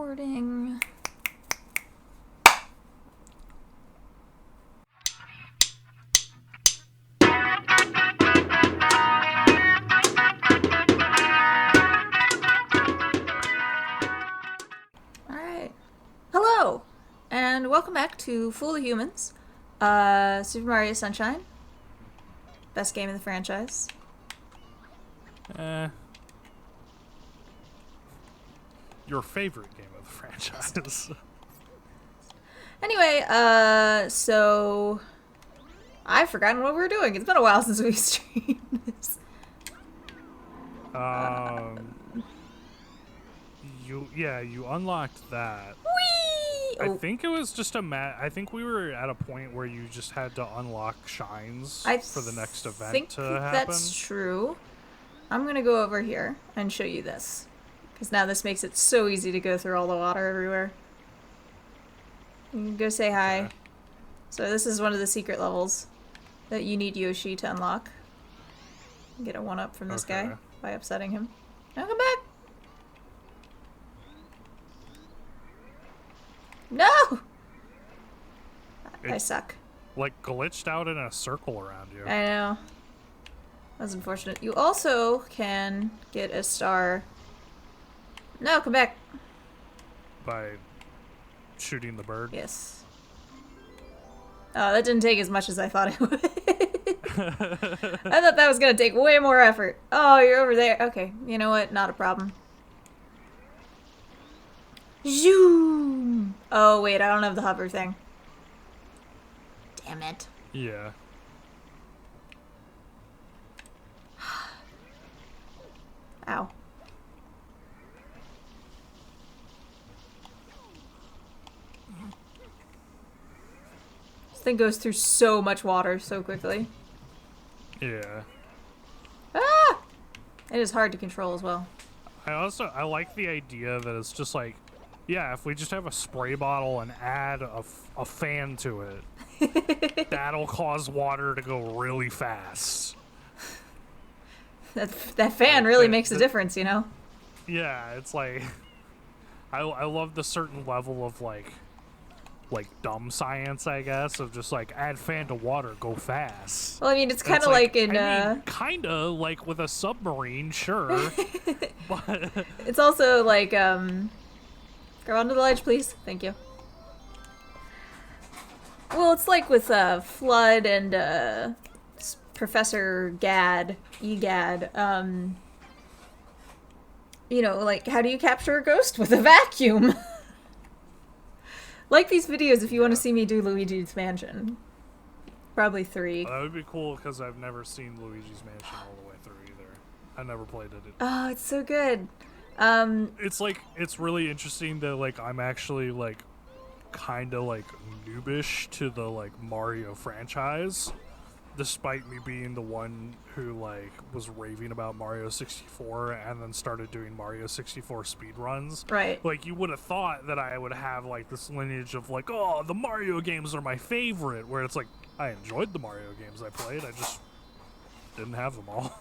recording. Alright. Hello! And welcome back to Fool the Humans. Super Mario Sunshine. Best game in the franchise. Your favorite game of the franchise. Anyway, so I've forgotten what we were doing. It's been a while since we streamed this. You unlocked that. Whee! I think it was just I think we were at a point where you just had to unlock shines for the next event to happen. That's true. I'm gonna go over here and show you this. Because now this makes it so easy to go through all the water everywhere. You can go say hi. Okay. So this is one of the secret levels that you need Yoshi to unlock. Get a 1-up from this guy by upsetting him. Now come back! No! I suck. Like glitched out in a circle around you. I know. That's unfortunate. You also can get a star. No, come back. By shooting the bird. Yes. Oh, that didn't take as much as I thought it would. I thought that was gonna take way more effort. Oh, you're over there. Okay, you know what? Not a problem. Zoom! Oh, wait, I don't have the hover thing. Damn it. Yeah. Ow. This thing goes through so much water so quickly. Yeah. Ah! It is hard to control as well. I like the idea that it's just like, yeah, if we just have a spray bottle and add a fan to it, that'll cause water to go really fast. That fan really makes a difference, you know? Yeah, it's like, I love the certain level of like dumb science, I guess, of just like add fan to water, go fast. Well, I mean, it's kind of like in kind of like with a submarine, sure. But it's also like go onto the ledge, please. Thank you. Well, it's like with Flood and Professor Egad. You know, like, how do you capture a ghost with a vacuum? Like these videos if you want to see me do Luigi's Mansion. Probably 3. that would be cool because I've never seen Luigi's Mansion all the way through either. I never played it. Oh, it's so good. It's like, it's really interesting that like I'm actually like kind of like noobish to the like Mario franchise, despite me being the one who like was raving about Mario 64 and then started doing Mario 64 speedruns. Right. Like, you would have thought that I would have like this lineage of like, oh, the Mario games are my favorite, where it's like I enjoyed the Mario games I played, I just didn't have them all.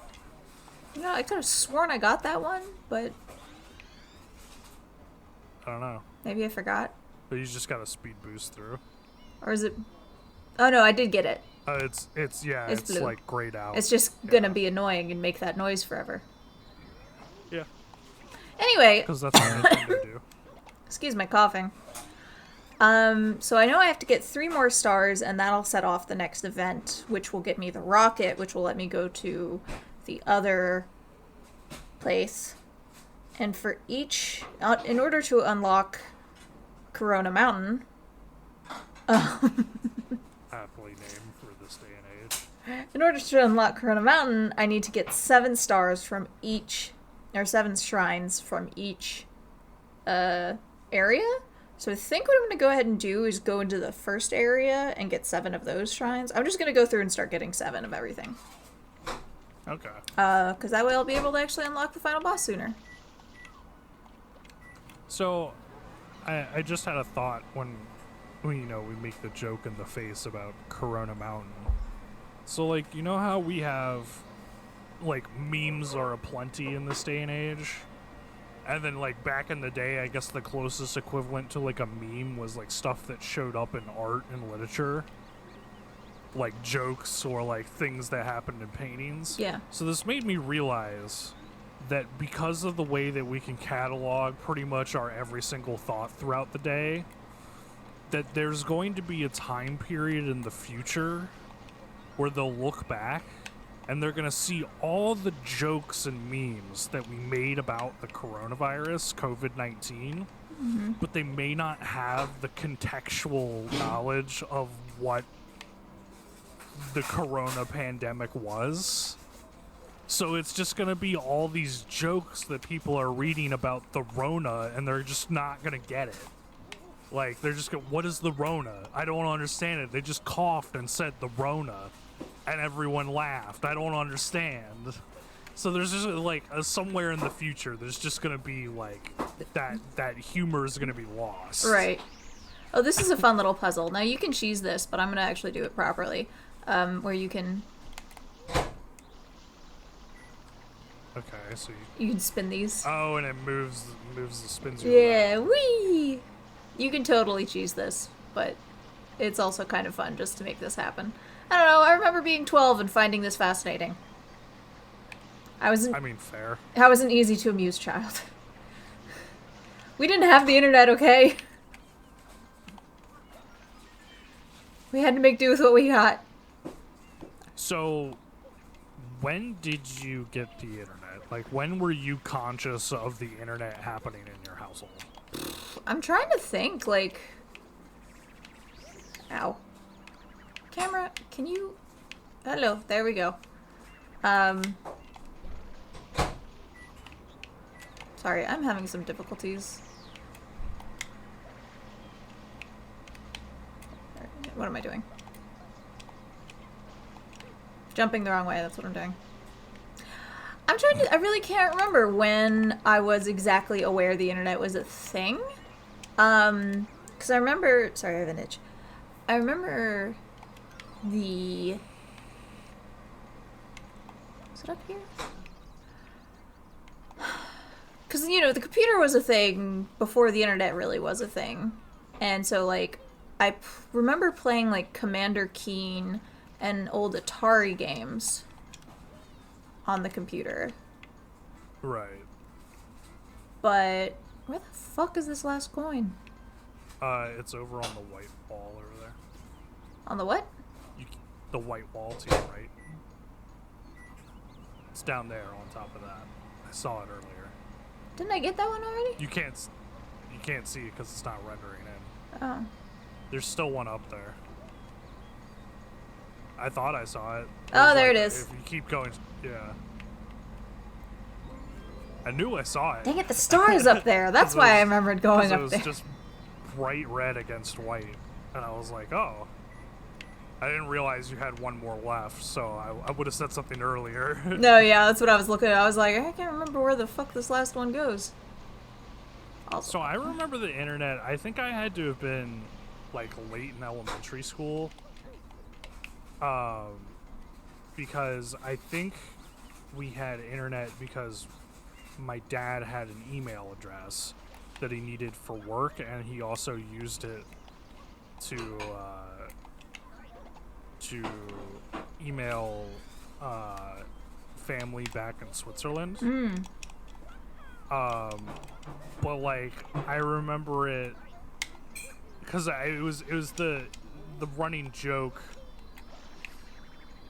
You know, I could have sworn I got that one, but I don't know. maybe I forgot. But you just got a speed boost through. Or is it... Oh no, I did get it. It's blue. like grayed out. It's just gonna be annoying and make that noise forever. Yeah. Anyway. Because that's what Nintendo do. Excuse my coughing. So I know I have to get 3 more stars, and that'll set off the next event, which will get me the rocket, which will let me go to the other place. And for each... in order to unlock Corona Mountain... Aptly named for this day and age. In order to unlock Corona Mountain, I need to get 7 stars from each... or 7 shrines from each area. So I think what I'm going to go ahead and do is go into the first area and get 7 of those shrines. I'm just going to go through and start getting 7 of everything. Okay. Because that way I'll be able to actually unlock the final boss sooner. So, I just had a thought when you know, we make the joke in the face about Corona Mountain. So, like, you know how we have, like, memes are aplenty in this day and age? And then, like, back in the day, I guess the closest equivalent to, like, a meme was, like, stuff that showed up in art and literature. Like, jokes or, like, things that happened in paintings. Yeah. So this made me realize that because of the way that we can catalog pretty much our every single thought throughout the day, that there's going to be a time period in the future where they'll look back and they're going to see all the jokes and memes that we made about the coronavirus, COVID-19, but they may not have the contextual knowledge of what the corona pandemic was. So it's just going to be all these jokes that people are reading about the Rona, and they're just not going to get it. Like, they're just going, what is the Rona? I don't understand it. They just coughed and said the Rona, and everyone laughed. I don't understand. So there's just, like, somewhere in the future, there's just going to be, like, that humor is going to be lost. Right. Oh, this is a fun little puzzle. Now, you can cheese this, but I'm going to actually do it properly. Where you can... Okay, so you can spin these. Oh, and it moves the spins. Yeah, whee! You can totally cheese this, but it's also kind of fun just to make this happen. I don't know, I remember being 12 and finding this fascinating. I mean, fair. I was an easy to amuse child. We didn't have the internet, okay? We had to make do with what we got. So, when did you get the internet? Like, when were you conscious of the internet happening in your household? I'm trying to think, like... Ow. Camera, can you... Hello, there we go. Sorry, I'm having some difficulties. What am I doing? Jumping the wrong way, that's what I'm doing. I really can't remember when I was exactly aware the internet was a thing. Because I remember, sorry, I have an itch. I remember is it up here? Because, you know, the computer was a thing before the internet really was a thing. And so, like, I remember playing, like, Commander Keen and old Atari games on the computer. Right. But where the fuck is this last coin? It's over on the white wall over there. On the what? The white wall to your right. It's down there on top of that. I saw it earlier. Didn't I get that one already? You can't see it because it's not rendering in. Oh. There's still one up there. I thought I saw it. Oh, there it is. If you keep going, yeah. I knew I saw it. Dang it, the star's up there. That's why I remembered going up there. It was just bright red against white. And I was like, oh. I didn't realize you had one more left, so I would have said something earlier. No, yeah, that's what I was looking at. I was like, I can't remember where the fuck this last one goes. So I remember the internet. I think I had to have been, like, late in elementary school. Because I think we had internet because my dad had an email address that he needed for work, and he also used it to email family back in Switzerland. But, like, I remember it because it was the running joke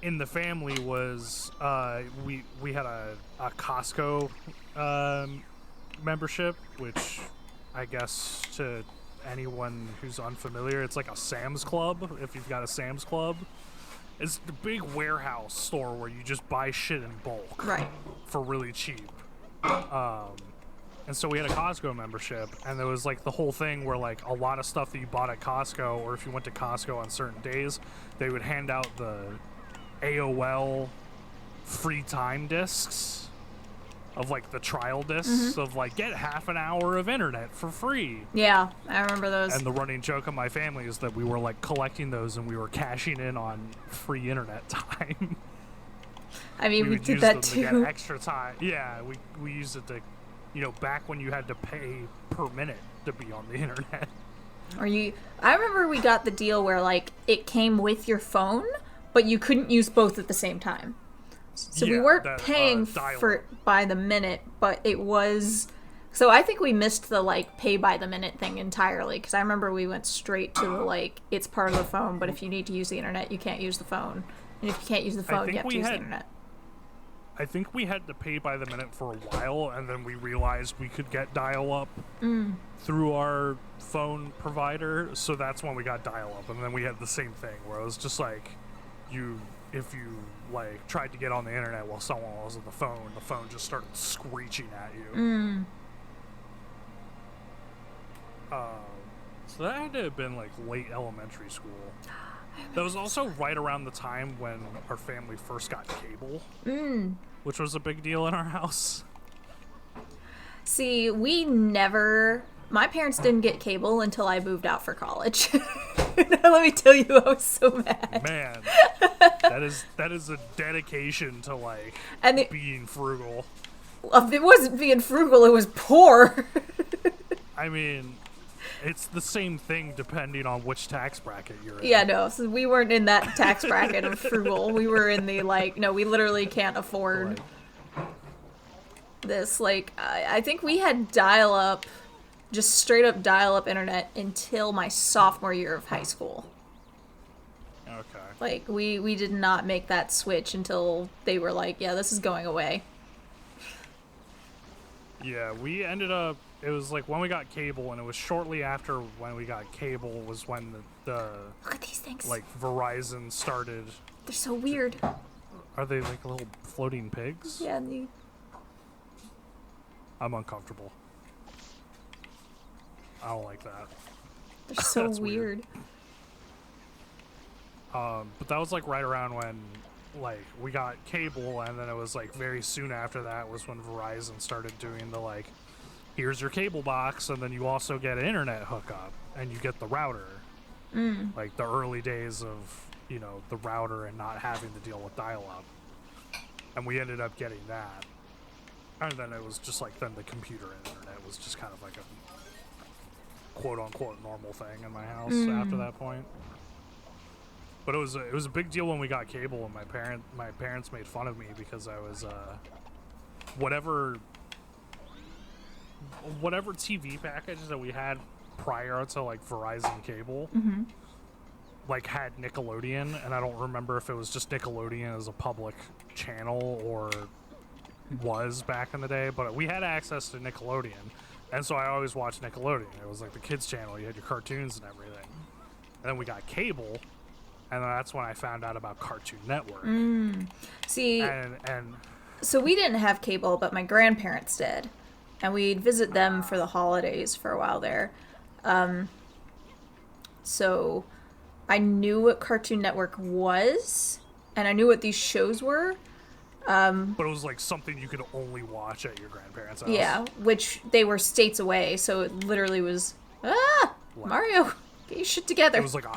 in the family was we had a Costco membership, which I guess to anyone who's unfamiliar, it's like a Sam's Club. If you've got a Sam's Club, it's the big warehouse store where you just buy shit in bulk, Right. for really cheap. And so we had a Costco membership, and there was like the whole thing where like a lot of stuff that you bought at Costco, or if you went to Costco on certain days, they would hand out the AOL free time discs of like the trial discs of like get half an hour of internet for free. Yeah, I remember those. And the running joke of my family is that we were like collecting those and we were cashing in on free internet time. I mean, we would did use that them too. to get extra time. Yeah, we used it to back when you had to pay per minute to be on the internet. I remember we got the deal where, like, it came with your phone, but you couldn't use both at the same time. So we weren't paying for by the minute, but it was... So I think we missed the, like, pay by the minute thing entirely, because I remember we went straight to the, like, it's part of the phone, but if you need to use the internet, you can't use the phone. And if you can't use the phone, you have to use the internet. I think we had to pay by the minute for a while, and then we realized we could get dial-up through our phone provider, so that's when we got dial-up. And then we had the same thing, where it was just like, if you like tried to get on the internet while someone was on the phone just started screeching at you. So that had to have been like late elementary school. That was also right around the time when our family first got cable, which was a big deal in our house. See, my parents didn't get cable until I moved out for college. Let me tell you, I was so mad. Man, that is a dedication to, like, being frugal. It wasn't being frugal, it was poor. I mean, it's the same thing depending on which tax bracket you're in. Yeah, no, so we weren't in that tax bracket of frugal. We were in the, like, no, we literally can't afford this. Like, I think we had dial-up, just straight up dial-up internet until my sophomore year of high school. Okay. Like, we did not make that switch until they were like, yeah, this is going away. Yeah, we ended up, it was like when we got cable, and it was shortly after when we got cable was when the look at these things. Like, Verizon started. They're so weird. Are they like little floating pigs? Yeah, I'm uncomfortable. I don't like that. They're so weird. But that was like right around when, like, we got cable, and then it was like very soon after that was when Verizon started doing the, like, here's your cable box, and then you also get an internet hookup, and you get the router. Like the early days of, the router and not having to deal with dial-up. And we ended up getting that. And then it was just like, then the computer and internet was just kind of like a quote-unquote normal thing in my house after that point. But it was a big deal when we got cable, and my parents made fun of me because I was whatever TV package that we had prior to, like, Verizon cable, like, had Nickelodeon, and I don't remember if it was just Nickelodeon as a public channel or was back in the day, but we had access to Nickelodeon, and so I always watched Nickelodeon. It was like the kids channel, you had your cartoons and everything. And then we got cable, and that's when I found out about Cartoon Network. See, and so we didn't have cable, but my grandparents did, and we'd visit them for the holidays for a while there. So I knew what Cartoon Network was, and I knew what these shows were. But it was like something you could only watch at your grandparents' house. Yeah, which they were states away, so it literally was, Mario, get your shit together. It was like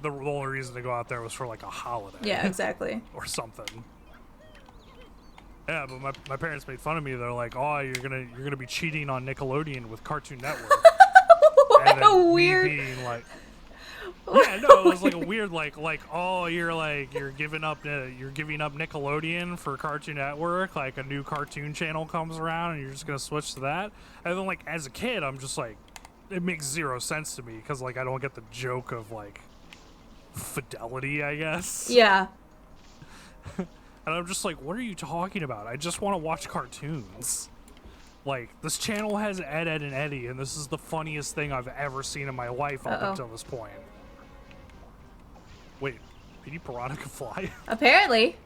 the only reason to go out there was for like a holiday. Yeah, exactly. Or something. Yeah, but my parents made fun of me. They're like, "Oh, you're gonna be cheating on Nickelodeon with Cartoon Network." What a weird. Being like, yeah, no, it was like a weird oh, you're giving up Nickelodeon for Cartoon Network. Like, a new cartoon channel comes around, and you're just gonna switch to that. And then, like, as a kid, I'm just like, it makes zero sense to me because, like, I don't get the joke of, like, fidelity, I guess. Yeah. And I'm just like, what are you talking about? I just want to watch cartoons. Like, this channel has Ed, Ed, and Eddie, and this is the funniest thing I've ever seen in my life up until this point. Wait, Petey Piranha can fly? Apparently.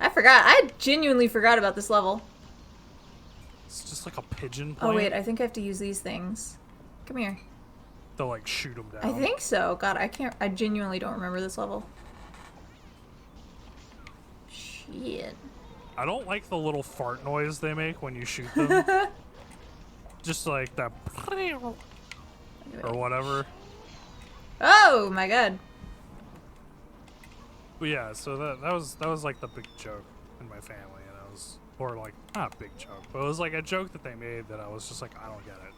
I forgot. I genuinely forgot about this level. It's just like a pigeon plant. Oh, wait, I think I have to use these things. Come here. They'll, like, shoot them down. I think so. God, I genuinely don't remember this level. Shit. I don't like the little fart noise they make when you shoot them. Just like that. Or whatever. Oh, my God. But yeah, so that was like the big joke in my family, and or like not a big joke, but it was like a joke that they made that I was just like, I don't get it.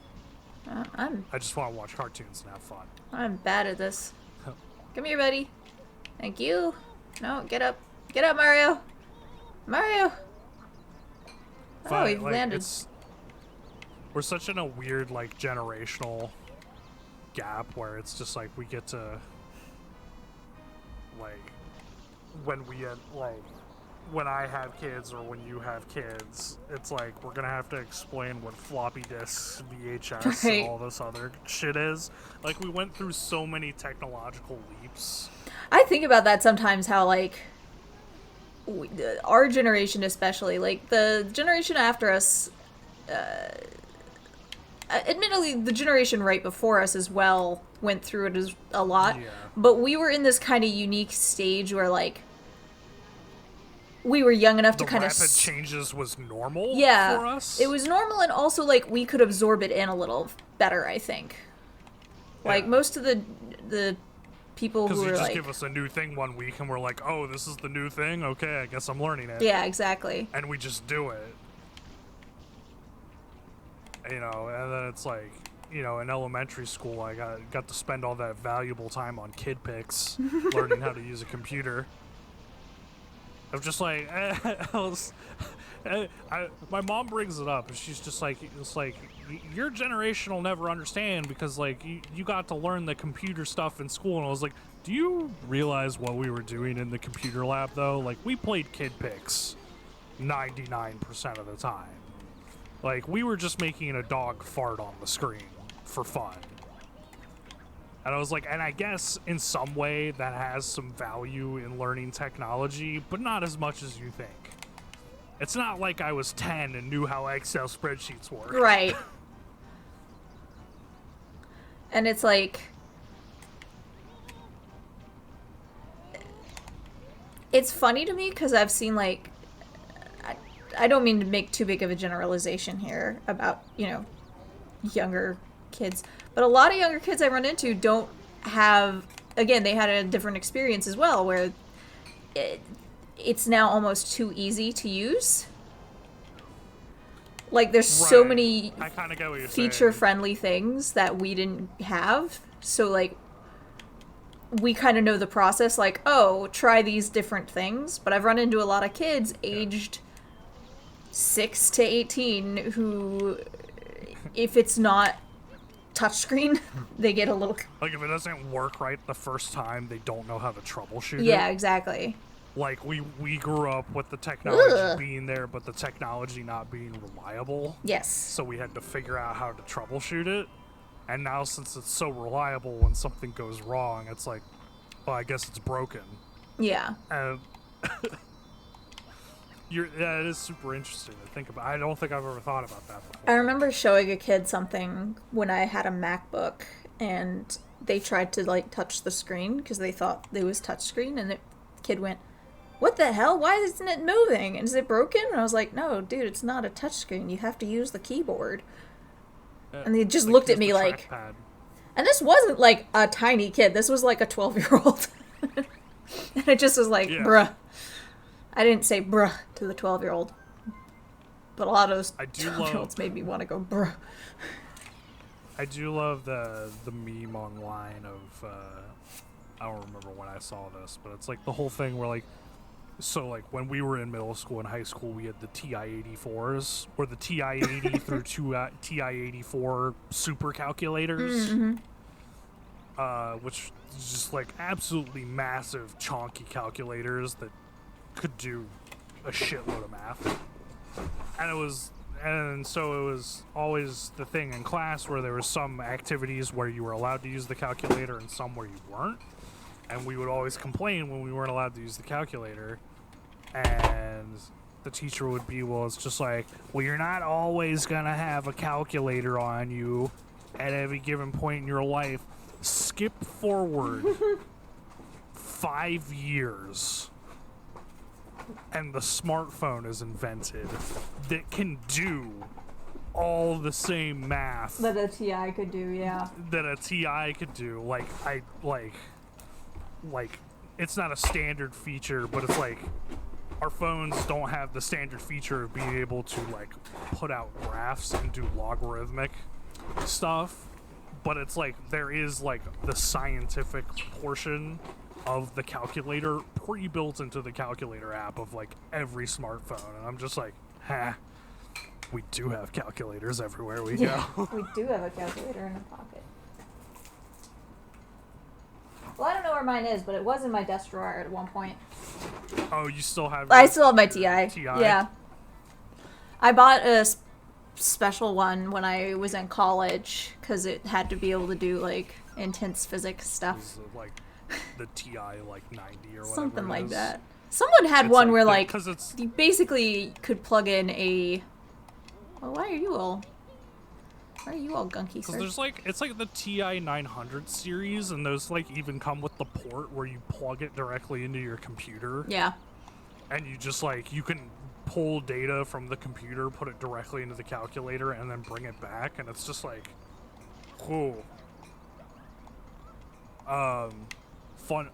I just want to watch cartoons and have fun. I'm bad at this. Come here, buddy. Thank you. No, get up. Get up, Mario. Mario. Oh, we've landed. We're such in a weird, like, generational gap where it's just like we get to, like, when I have kids or when you have kids, it's like we're gonna have to explain what floppy disks, VHS, Right. and all this other shit is. Like, we went through so many technological leaps. I think about that sometimes, how, like, our generation especially, like, the generation after us, admittedly, the generation right before us as well went through it a lot, Yeah. but we were in this kind of unique stage where, like, we were young enough to kind of rapid changes was normal yeah, for us. it was normal, and also, like, we could absorb it in a little better, I think. Like, Yeah. most of the people who Because you were, just like... give us a new thing one week and we're like, oh, this is the new thing? Okay, I guess I'm learning it. Yeah, exactly. And we just do it. You know, and then it's like, you know, in elementary school, I got to spend all that valuable time on kid pics, learning how to use a computer. I'm just like, my mom brings it up, and she's just like, it's like, your generation will never understand because, like, you got to learn the computer stuff in school. And I was like, do you realize what we were doing in the computer lab, though? Like, we played kid pics 99% of the time. Like, we were just making a dog fart on the screen for fun. And I was like, and I guess in some way that has some value in learning technology, but not as much as you think. It's not like I was 10 and knew how Excel spreadsheets work. Right. And it's like... It's funny to me because I've seen, like... I don't mean to make too big of a generalization here about, you know, younger kids. But a lot of younger kids I run into don't have... Again, they had a different experience as well, where it's now almost too easy to use. Like, there's so many I kind of get what you're feature-friendly things that we didn't have. So, like, we kind of know the process, like, oh, try these different things. But I've run into a lot of kids aged 6 to 18 who, if it's not touchscreen, they get a little... Like, if it doesn't work right the first time, they don't know how to troubleshoot it. Yeah, exactly. Like, we grew up with the technology being there, but the technology not being reliable. Yes. So we had to figure out how to troubleshoot it. And now, since it's so reliable, when something goes wrong, it's like, well, I guess it's broken. Yeah. And yeah, it is super interesting to think about. I don't think I've ever thought about that before. I remember showing a kid something when I had a MacBook, and they tried to, like, touch the screen because they thought it was touchscreen, and the kid went, "What the hell? Why isn't it moving? And is it broken?" And I was like, "No, dude, it's not a touchscreen. You have to use the keyboard." And they just looked at me like... Trackpad. And this wasn't, like, a tiny kid. This was, like, a 12-year-old. And it just was like, bruh. I didn't say bruh to the 12-year-old. But a lot of those 12-year-olds made me want to go bruh. I do love the meme online of... I don't remember when I saw this, but it's like the whole thing where, like... So, like, when we were in middle school and high school, we had the TI-84s, or the TI-80 through TI-84 super calculators, which is just, like, absolutely massive, chonky calculators that could do a shitload of math. And so it was always the thing in class where there were some activities where you were allowed to use the calculator and some where you weren't. And we would always complain when we weren't allowed to use the calculator. And the teacher would be, well, it's just like, well, you're not always going to have a calculator on you at every given point in your life. Skip forward 5 years. And the smartphone is invented that can do all the same math That a TI could do, yeah. that a TI could do. Like, it's not a standard feature, but it's like our phones don't have the standard feature of being able to like put out graphs and do logarithmic stuff, but it's like there is like the scientific portion of the calculator pre-built into the calculator app of like every smartphone, and I'm just like, we do have calculators everywhere we go. We do have a calculator in the pocket. Well, I don't know where mine is, but it was in my desk drawer at one point. Oh, you still have? I still have my TI. TI? Yeah. I bought a special one when I was in college because it had to be able to do like intense physics stuff. Is it like the TI like 90 or whatever? Something like is? that. Someone had It's one like where the- like 'cause it's you basically could plug in a. Oh, why are you all? Why are you all gunky, because sir? there's like it's like the TI 900 series, and those like even come with the port where you plug it directly into your computer. Yeah. And you just like you can pull data from the computer, put it directly into the calculator, and then bring it back, and it's just like, whoa.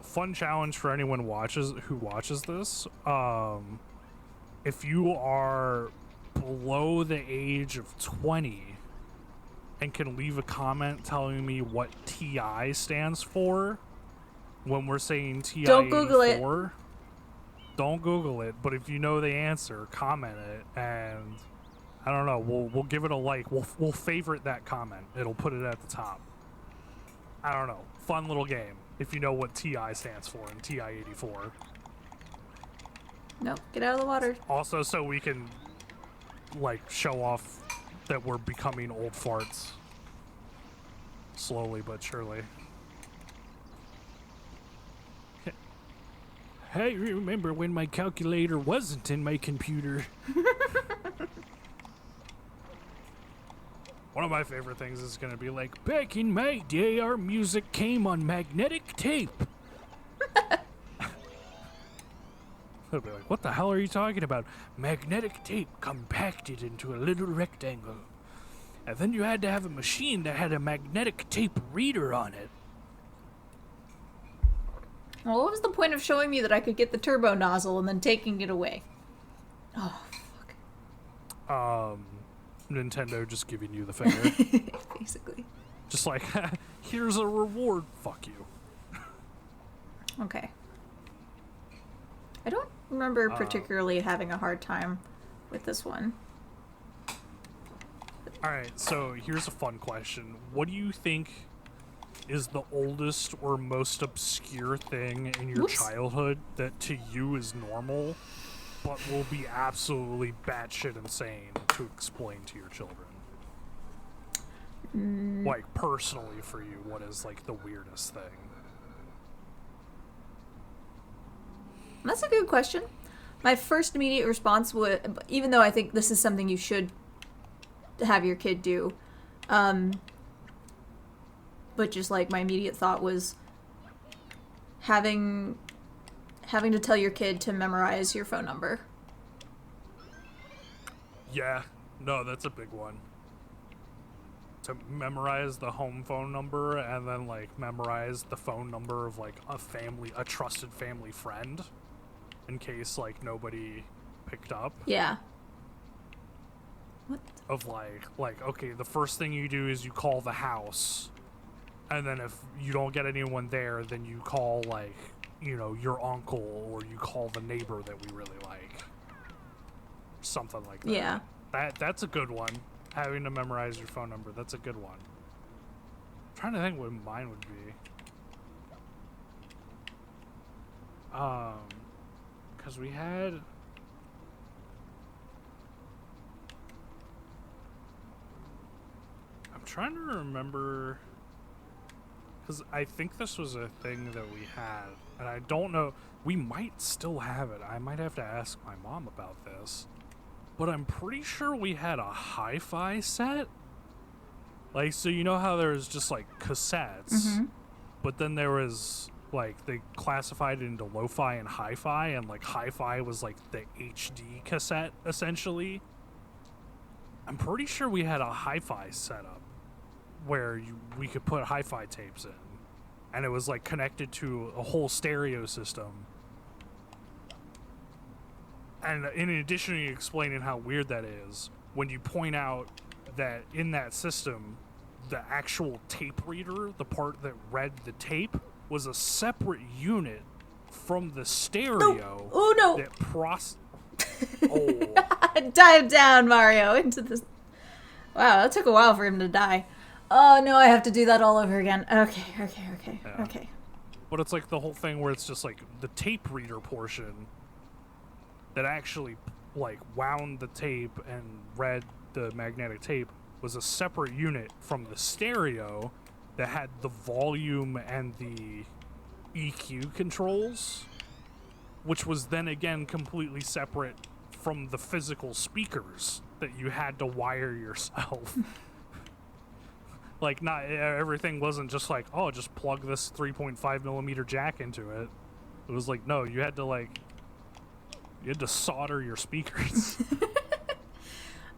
Fun challenge for anyone who watches this. If you are below the age of 20 and can leave a comment telling me what TI stands for when we're saying TI Don't Google it. Don't Google it, but if you know the answer, comment it, and I don't know, we'll give it a like. We'll favorite that comment. It'll put it at the top. I don't know. Fun little game. If you know what TI stands for in TI-84. Nope. Get out of the water. Also, so we can like show off that we're becoming old farts. Slowly but surely. Hey, remember when my calculator wasn't in my computer? One of my favorite things is going to be like, back in my day, our music came on magnetic tape. They'll be like, what the hell are you talking about? Magnetic tape compacted into a little rectangle. And then you had to have a machine that had a magnetic tape reader on it. Well, what was the point of showing me that I could get the turbo nozzle and then taking it away? Oh, fuck. Nintendo just giving you the finger. Basically. Just like, here's a reward. Fuck you. Okay. I don't remember particularly having a hard time with this one. Alright, so here's a fun question. What do you think is the oldest or most obscure thing in your Whoops. childhood that to you is normal, but will be absolutely batshit insane to explain to your children? Like, personally for you, what is, like, the weirdest thing? That's a good question. My first immediate response would, even though I think this is something you should have your kid do, but just like my immediate thought was having to tell your kid to memorize your phone number. Yeah, no, that's a big one. To memorize the home phone number and then, like, memorize the phone number of, like, a trusted family friend in case, like, nobody picked up. Yeah. What? Of, like, okay, the first thing you do is you call the house, and then if you don't get anyone there, then you call, like, you know, your uncle, or you call the neighbor that we really like. Something like that. Yeah. That's a good one. Having to memorize your phone number, that's a good one. I'm trying to think what mine would be. Because we had... I'm trying to remember... Because I think this was a thing that we had, and I don't know... We might still have it. I might have to ask my mom about this. But I'm pretty sure we had a hi-fi set. Like, so you know how there's just, like, cassettes, but then there was, like, they classified it into lo-fi and hi-fi, and, like, hi-fi was, like, the HD cassette, essentially. I'm pretty sure we had a hi-fi setup where we could put hi-fi tapes in, and it was, like, connected to a whole stereo system. And in addition to explaining how weird that is, when you point out that in that system, the actual tape reader, the part that read the tape, was a separate unit from the stereo. No. Oh no! That oh. Dive down, Mario, into this. Wow, that took a while for him to die. Oh no, I have to do that all over again. Okay. Yeah. But it's like the whole thing where it's just like the tape reader portion that actually like wound the tape and read the magnetic tape was a separate unit from the stereo that had the volume and the EQ controls, which was then again completely separate from the physical speakers that you had to wire yourself. Like, not everything wasn't just like, oh, just plug this 3.5 millimeter jack into it. It was like, no, you had to solder your speakers.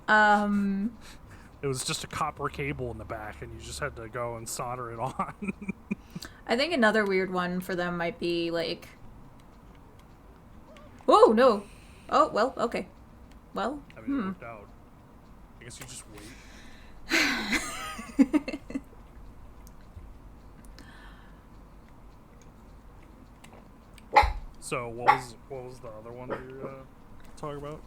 It was just a copper cable in the back, and you just had to go and solder it on. I think another weird one for them might be like, oh no, oh well, okay, well, I mean, it worked out. I guess you just wait. So what was the other one that you were talking about?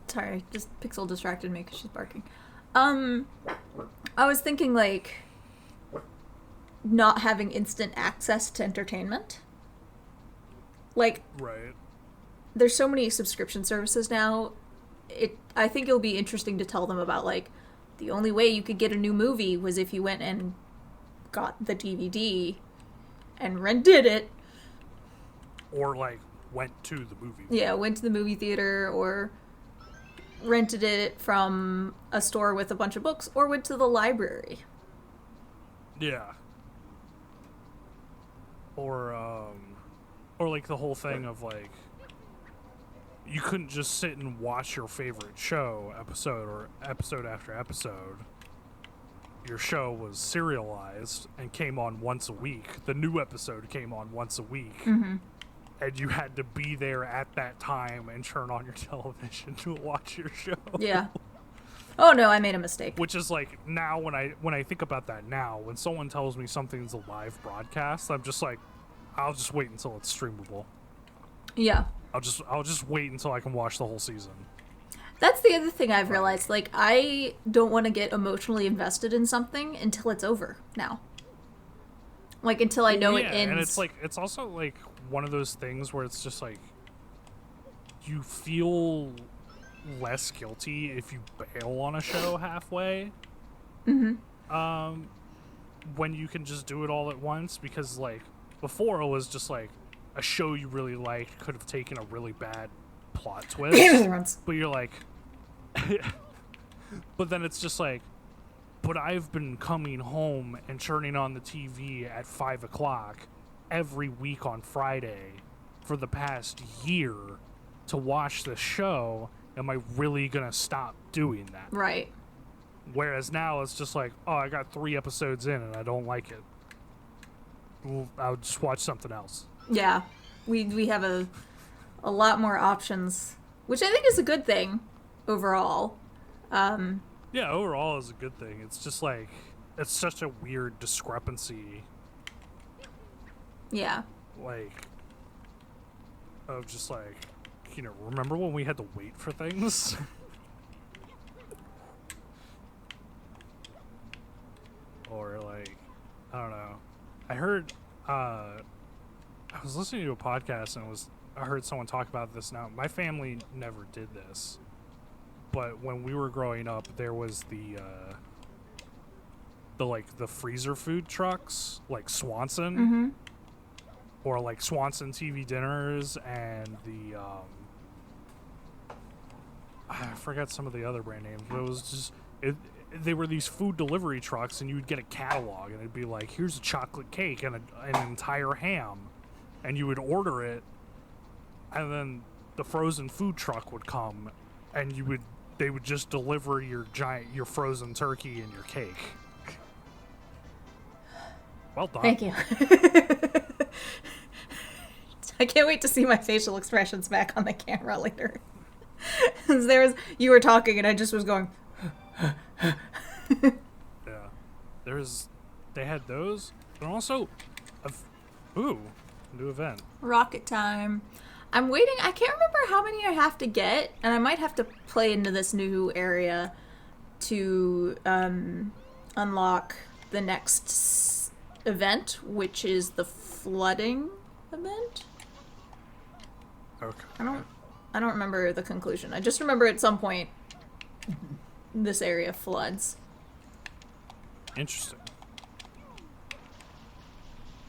Sorry, just Pixel distracted me because she's barking. I was thinking like not having instant access to entertainment. Like, right. There's so many subscription services now. I think it'll be interesting to tell them about like the only way you could get a new movie was if you went and got the DVD and rented it. Or like went to the movie theater. Yeah, went to the movie theater or rented it from a store with a bunch of books or went to the library. Yeah. Or like the whole thing of like you couldn't just sit and watch your favorite show episode after episode. Your show was serialized and came on once a week. The new episode came on once a week. Mm-hmm. And you had to be there at that time and turn on your television to watch your show. Yeah. Oh no, I made a mistake. Which is like now when I think about that now, when someone tells me something's a live broadcast, I'm just like, I'll just wait until it's streamable. Yeah. I'll just wait until I can watch the whole season. That's the other thing I've realized. Like, I don't want to get emotionally invested in something until it's over now. Like, until I know it ends. And it's like, it's also like one of those things where it's just like, you feel less guilty if you bail on a show halfway. Mm-hmm. When you can just do it all at once, because like, before it was just like, a show you really liked could have taken a really bad plot twist. But you're like, but then it's just like, but I've been coming home and turning on the TV at 5 o'clock every week on Friday for the past year to watch the show. Am I really gonna stop doing that? Right. Whereas now it's just like, oh, I got 3 episodes in and I don't like it. I'll just watch something else. Yeah, we have a lot more options, which I think is a good thing overall. Yeah, overall is a good thing. It's just like, it's such a weird discrepancy. Yeah. Like, of just like, you know, remember when we had to wait for things? Or like, I don't know. I heard, I was listening to a podcast and I heard someone talk about this. Now, my family never did this, but when we were growing up, there was the freezer food trucks, like Swanson, Mm-hmm. or like Swanson TV dinners, and the I forgot some of the other brand names, but it was just they were these food delivery trucks, and you would get a catalog, and it'd be like, here's a chocolate cake and an entire ham. And you would order it, and then the frozen food truck would come, and they would just deliver your frozen turkey and your cake. Well done. Thank you. I can't wait to see my facial expressions back on the camera later. You were talking and I just was going. Yeah, they had those, but also, new event. Rocket time. I'm waiting. I can't remember how many I have to get, and I might have to play into this new area to unlock the next event, which is the flooding event. Okay. I don't remember the conclusion. I just remember at some point this area floods. Interesting.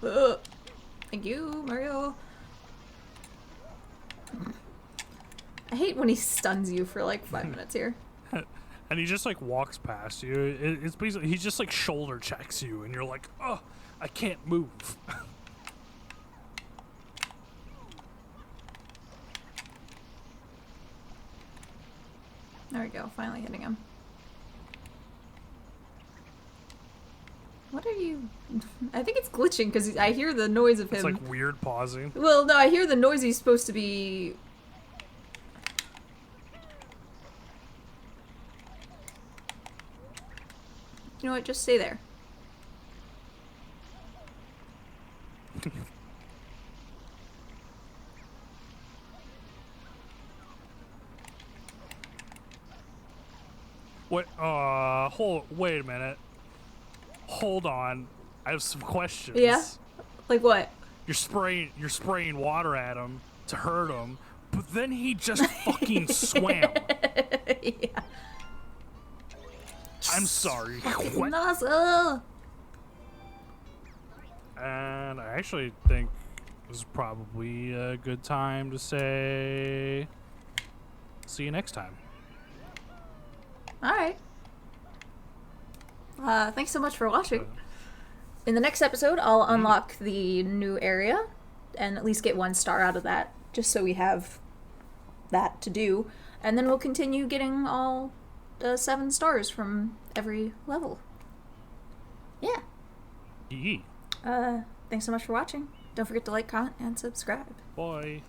Thank you, Mario. I hate when he stuns you for like 5 minutes here. And he just like walks past you. It's basically he just like shoulder checks you, and you're like, oh, I can't move. There we go, finally hitting him. What are you... I think it's glitching because I hear the noise of him. It's like weird pausing. Well, no, I hear the noise he's supposed to be... You know what, just stay there. What? Wait a minute. Hold on. I have some questions. Yeah? Like what? You're spraying water at him to hurt him, but then he just fucking swam. Yeah. I'm sorry. What? Nozzle! And I actually think this is probably a good time to say see you next time. Alright. Thanks so much for watching. In the next episode, I'll unlock the new area and at least get 1 star out of that, just so we have that to do. And then we'll continue getting all 7 stars from every level. Yeah. Yee. Thanks so much for watching. Don't forget to like, comment, and subscribe. Bye.